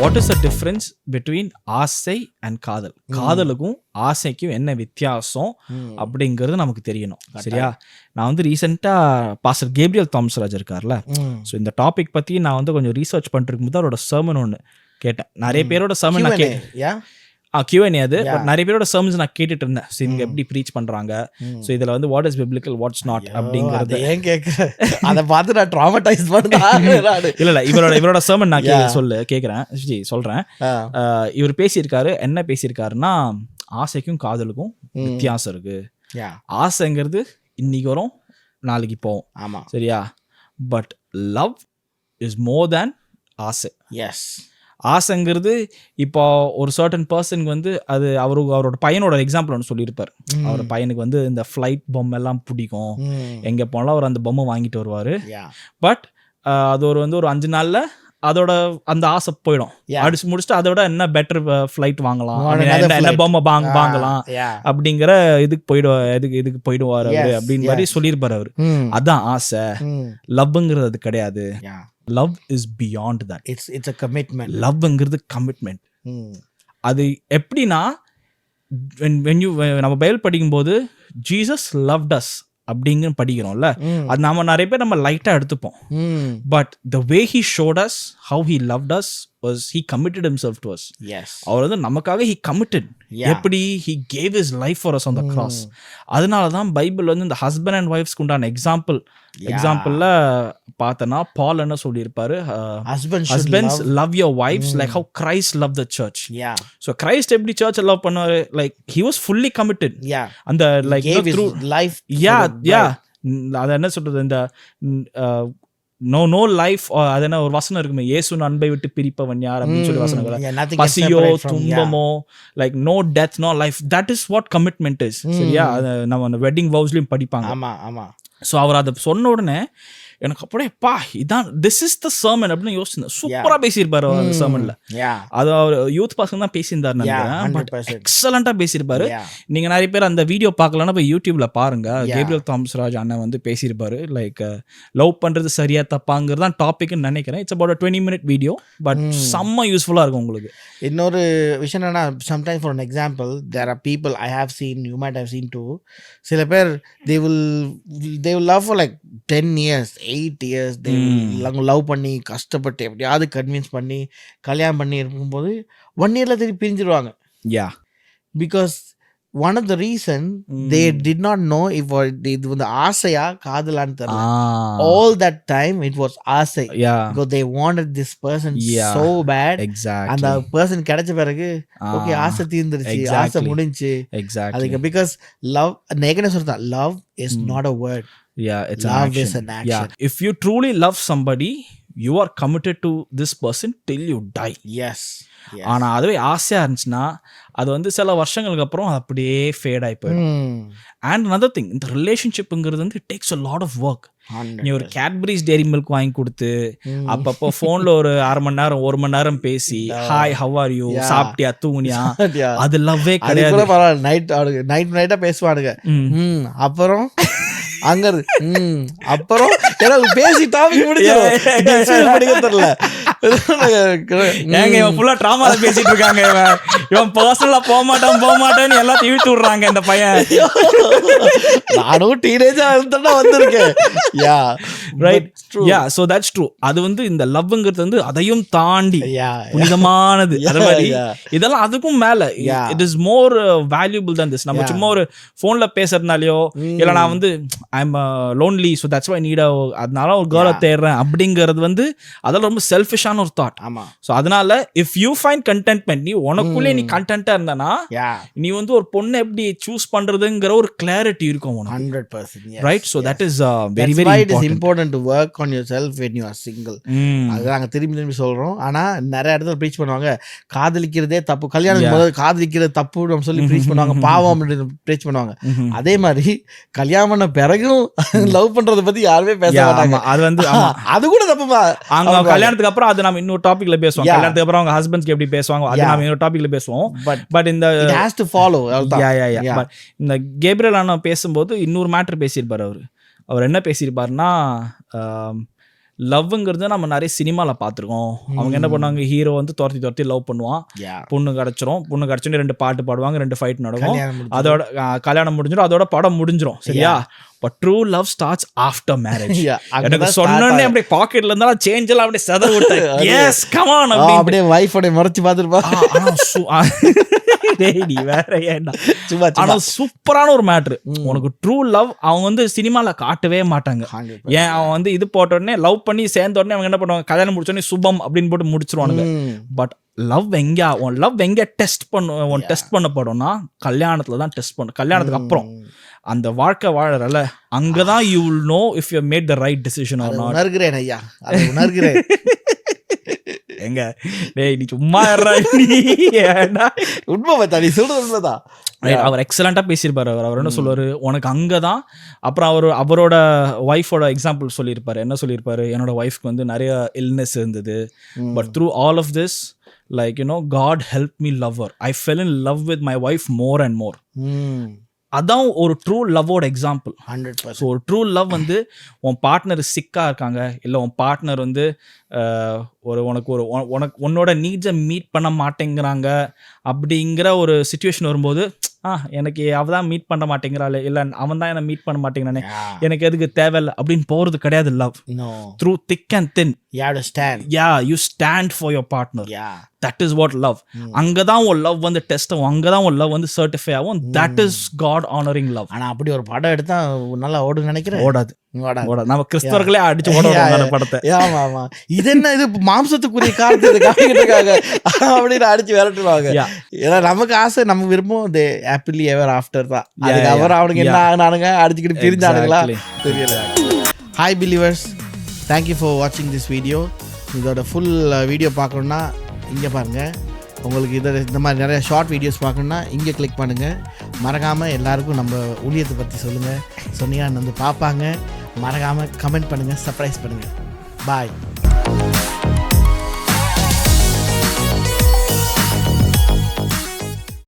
What is the difference between ஆசை and காதல்? காதலுக்கும் ஆசைக்கும் என்ன வித்தியாசம் அப்படிங்கிறது நமக்கு தெரியணும். சரியா? நான் வந்து ரீசெண்டாக பாஸ்டர் கேப்ரியல் தாமஸ்ராஜ் இருக்கார்ல, ஸோ இந்த டாபிக் பற்றி நான் வந்து கொஞ்சம் ரீசர்ச் பண்ணிருக்கும் போது அவரோட சர்மன் ஒன்று கேட்டேன். நிறைய பேரோட சர்மன் நான் Q&A அது, பட் நிறைய பேரோட சர்மன்ஸ் நான் கேட்டுட்டு இருந்தேன். ஸோ இவங்க எப்படி ப்ரீச் பண்றாங்க, ஸோ இதில் வந்து what is biblical what's not அப்படிங்கிறது ஏன் கேட்குறேன், அதை பார்த்து நான் ட்ராமடைஸ் பண்ணேன். இல்லை இவரோட சர்மன் நான் கேட்குறேன் சொல்கிறேன். இவர் பேசியிருக்காரு, என்ன பேசியிருக்காருன்னா, ஆசைக்கும் காதலுக்கும் வித்தியாசம் இருக்கு. ஆசைங்கிறது இன்னைக்கு வரும், நாளைக்கு போவோம். ஆமாம், சரியா? பட் லவ் இஸ் மோர் தேன் ஆசை. எஸ். ஆசைங்கிறது இப்போ ஒரு சர்டன் பர்சனுக்கு வந்து அது அவரோட பையனோட எக்ஸாம்பிள் ஒன்று சொல்லியிருப்பார். அவர் பையனுக்கு வந்து இந்த ஃப்ளைட் பொம்மை எல்லாம் பிடிக்கும், எங்கே போனாலும் அவர் அந்த பொம்மை வாங்கிட்டு வருவார். பட் அது ஒரு 5 நாளில் அதோட அந்த ஆசை போயிடும். அடிச்சு முடிச்சுட்டு அதோட என்ன பெட்டர் ஃப்ளைட் வாங்கலாம், என்ன பொம்மை வாங்கலாம் அப்படிங்கிற இதுக்கு போயிடுவார் அவரு அப்படின்னு மாதிரி சொல்லியிருப்பார் அவரு. அதான் ஆசை. லவ்ங்கிறது அது கிடையாது. Love is beyond that. It's a commitment. லவ்ங்கிறது கமிட்மெண்ட். அது எப்படின்னா, நம்ம பைபிள் படிக்கும்போது ஜீசஸ் லவ்ட் அஸ் அப்படிங்கிற படிக்கிறோம்ல, அது நிறைய பேர் நம்ம லைட்டா எடுத்துப்போம். But the way he showed us how he loved us was he committed himself to us. Yes. அவர் வந்து நமக்காக he committed. எப்படி he gave his life for us on the cross. அதனால தான் பைபிள் வந்து இந்த ஹஸ்பண்ட் அண்ட் ஒய்ஃப்ஸ்க்கு உண்டான எக்ஸாம்பிள்ல பார்த்தனா பால் என்ன சொல்லியிருப்பாரு, husbands love your wives like how Christ loved the church. So Christ எப்படி church love பண்ணாரு, like he was fully committed. அந்த like through life. அத என்ன சொல்றது, இந்த no life, அது என்ன ஒரு வசனம் இருக்குமே, இயேசுவின் அன்பை விட்டு பிரிப்பவன் யார் அப்படின்னு சொல்லி வசனங்கள், பசியோ துன்பமோ, like no death no life, that is what commitment is. சரியா? நம்ம வெட்டிங் வவுஸ்லயும் படிப்பாங்க. ஆமா ஆமா. ஸோ அவர் அதை சொன்ன உடனே எனக்கு அப்படியே இதான் திஸ் இஸ் த சர்மன் அப்படின்னு யோசிச்சிருந்தேன். சூப்பரா பேசியிருப்பாரு அந்த சர்மன்ல. அது அவர் யூத் பசங்க தான் பேசியிருந்தாரு நினைக்கிறேன், பட் எக்ஸலண்டா பேசியிருப்பாரு. நீங்க நிறைய பேர் அந்த வீடியோ பார்க்கலன்னா போய் யூடியூப்ல பாருங்க. கேப்ரியல் தாமஸ்ராஜ் அண்ணன் வந்து பேசியிருப்பாரு. லைக் லவ் பண்றது சரியா தப்பாங்கிறது தான் டாபிக்னு நினைக்கிறேன். It's about 20-minute video, but செம்ம யூஸ்ஃபுல்லா இருக்கும் உங்களுக்கு. இன்னொரு விஷயம் என்னன்னா, sometimes for an example there are people I have seen, you might have seen too, சில பேர் they will love for like 10 years 8 years they love பண்ணி கஷ்டப்பட்டு எப்படியாவது கன்வின்ஸ் பண்ணி கல்யாணம் பண்ணி இருக்கும்போது 1 yearல திருப்பி பிரிஞ்சிருவாங்க. Because one of the reason they did not know if இது வந்து ஆசையா காதலான்னு தெரியல. all that time it was ஆசை. because they wanted this person so bad. அந்த person கிடைச்ச பிறகு ஓகே ஆசை தீர்ந்துருச்சு, ஆசை முடிஞ்சு. அதுக்கு because love நேகனே சொல்றா, love is not a word. It's love is an action. If you truly love somebody, you are committed to this person till you die. Yes. ஆனா அதுவே ஆசையா இருந்துச்சுன்னா அது வந்து சில வருஷங்களுக்கு அப்புறம் அது அப்படியே ஃபேட் ஆகி போயிடும். அண்ட் another thing, இந்த ரிலேஷன்ஷிப்ங்கிறது வந்து it takes a lot of work. நீ ஒரு கேட்பரிஸ் டெய்ரி மில்க் வாங்கி கொடுத்து அப்பப்போ ஃபோன்ல ஒரு 1/2 மணி நேரம் 1 மணி நேரம் பேசி ஹாய் ஹவ் ஆர் யூ சாப்பிட்டியா தூங்குனியா, அது லவ்வே கிடையாது. நைட்டா பேசுவானுங்க. அப்புறம் அங்க அப்புறம் பேசி டாபிக் முடிஞ்சிடும். தெரியல ஏங்க இவன் ஃபுல்லா ட்ராமால பேசிட்டு இருக்காங்க. இவன் பர்சனலா போக மாட்டான்னு எல்லாத்தையும் இழுத்து விடுறாங்க இந்த பையன். நானும் டீனேஜா இருந்தா வந்திருக்கேன். So that's true. அது வந்து இந்த லவ்ங்கிறது வந்து அதையும் தாண்டி புனிதமானது. இதெல்லாம் அதுக்கும் மேல it is more valuable than this. நம்ம சும்மா ஒரு போன்ல பேசுறதுனாலயோ இல்ல நான் வந்து I'm lonely so that's why I need அதனால ஒரு girl தேடுறேன் அப்படிங்கிறது வந்து அதெல்லாம் ரொம்ப செல்ஃபிஷான ஒரு தாட். ஸோ அதனால if you find contentment, நீ உனக்குள்ளே நீ கண்டென்ட்டா இருந்தனா நீ வந்து ஒரு பொண்ணை எப்படி சூஸ் பண்றதுங்கிற ஒரு கிளாரிட்டி இருக்கும் உனக்கு. 100%. Right? So that is very very important to work on yourself when you are single. அது நாங்க திரும்பி சொல்றோம். ஆனா நிறைய இடத்துல ப்ரீச் பண்ணுவாங்க காதலிக்கிறதே தப்பு, கல்யாணம் முதல்ல காதலிக்கிறது தப்புன்னு சொல்லி ப்ரீச் பண்ணுவாங்க, பாவம் அப்படின்னு ப்ரீச் பண்ணுவாங்க. அதே மாதிரி கல்யாணம் பண்ண பிறகும் லவ் பண்றத பத்தி யாருமே பேச மாட்டாங்க. அது வந்து அது கூட தப்புமா. அவங்க கல்யாணத்துக்கு அப்புறம் அது நம்ம இன்னொரு டாபிக்ல பேசுவோம். கல்யாணத்துக்கு அப்புறம் அவங்க ஹஸ்பண்ட்ஸ்க்கு எப்படி பேசுவாங்க அது நம்ம இன்னொரு டாபிக்ல பேசுவோம். பட் இந்த it has to follow. But இந்த கேப்ரியல் அண்ணா பேசும்போது இன்னொரு மேட்டர் பேசியிருப்பாரு. அவர் என்ன பேசியிருப்பாருன்னா, லவ்ங்கிறது நம்ம நிறைய சினிமால பார்த்துருக்கோம். அவங்க என்ன பண்ணுவாங்க, ஹீரோ வந்து துரத்தி லவ் பண்ணுவான், பொண்ணு கிடச்சோன்னு 2 பாட்டு பாடுவாங்க, 2 ஃபைட் நடக்கும், அதோட கல்யாணம் முடிஞ்சிடும், அதோட படம் முடிஞ்சிடும், சரியா? But true love starts after marriage. எனக்கு சொன்னோன்னே அப்படியே பாக்கெட்ல இருந்தாலும் சேஞ்ச் எல்லாம் அப்படியே செதற விட்டேன். எஸ் கம் ஆன் அப்படியே வைஃபோட முறைச்சு பார்த்துருப்பா. நீ வேற ஏன்டா. ஆனா சூப்பரான ஒரு மேட்ரு. உனக்கு ட்ரூ லவ் அவங்க வந்து சினிமால காட்டவே மாட்டாங்க. ஏன் அவன் வந்து இது போட்ட உடனே லவ் பண்ணி சேர்ந்த உடனே அவங்க என்ன பண்ணுவாங்க, கல்யாணம் முடிச்ச உடனே சுபம் அப்படின்னு போட்டு முடிச்சிருவானுங்க. பட் லவ் எங்க டெஸ்ட் பண்ணப்படும்னா கல்யாணத்துல தான் டெஸ்ட் பண்ணும். கல்யாணத்துக்கு அப்புறம் அந்த வாழ்க்கை வாழறல, அங்கதான் you will know if you made the right decision or not. உணர்கிறேன் ஐயா, அதை உணர்கிறேன். எங்க டேய் நீ சும்மா உண்மைதான், நீ சொல்றது உண்மைதான். அவர் எக்ஸலண்டா பேசியிருப்பாரு. அவர் என்ன சொல்லுவாரு, உனக்கு அங்கதான். அப்புறம் அவரோட ஒய்ஃபோட எக்ஸாம்பிள் சொல்லியிருப்பாரு. என்ன சொல்லியிருப்பாரு, என்னோட ஒய்ஃப்க்கு வந்து நிறைய இல்னஸ் இருந்தது, but through all of this like God helped me love her. I fell in love with my wife more and more. அதான் ஒரு ட்ரூ லவ்வோட எக்ஸாம்பிள். 100%. ஸோ ஒரு ட்ரூ லவ் வந்து உன் பார்ட்னர் சிக்காக இருக்காங்க, இல்லை உன் பார்ட்னர் வந்து உன்னோட நீட்ஸை மீட் பண்ண மாட்டேங்கிறாங்க அப்படிங்கிற ஒரு சிச்சுவேஷன் வரும்போது, எனக்கு அவ தான் மீட் பண்ண மாட்டேங்கிறாள், இல்லை அவன் தான் என்னை மீட் பண்ண மாட்டேங்கிறானே, எனக்கு எதுக்கு தேவையில்லை அப்படின்னு போகிறது கிடையாது. Love through thick and thin you stand for your partner. That is what love. அங்கதான் உன் லவ் வந்து டெஸ்ட் ஆகும், அங்கதான் உன் லவ் வந்து சர்டிஃபை ஆகும். That is God honoring love. ஆனா அப்படி ஒரு படம் எடுத்தா நல்லா ஓடுன்னு நினைக்கிறேன். ஓடாது. நம்ம கிறிஸ்தவர்களே அடிச்சு ஓடுவோம் படத்தை. ஆமா, இது என்ன இது மாம்சத்துக்குரிய காரணத்தை காமிக்கிறதுக்காக அப்படின்னு அடிச்சு விரட்டுவாங்க. ஏன்னா நமக்கு ஆசை, நம்ம விரும்பும் ஹாப்பிலி எவர் ஆஃப்டர் தான். அதுக்கு அப்புறம் அவனுக்கு என்ன ஆனானுங்க, அடிச்சுக்கிட்டு பிரிஞ்சானுங்களா தெரியல. ஹாய் பிலீவர்ஸ், தேங்க்யூ ஃபார் வாட்சிங் திஸ் வீடியோ. இதோட ஃபுல் வீடியோ பார்க்கணுன்னா இங்கே பாருங்கள். உங்களுக்கு இந்த மாதிரி நிறைய ஷார்ட் வீடியோஸ் பார்க்கணுன்னா இங்கே கிளிக் பண்ணுங்கள். மறக்காமல் எல்லாருக்கும் நம்ம ஊழியத்தை பற்றி சொல்லுங்கள். சொன்னீங்கன்னா வந்து பார்ப்பாங்க. மறக்காமல் கமெண்ட் பண்ணுங்கள், சர்ப்ரைஸ் பண்ணுங்கள். பாய்.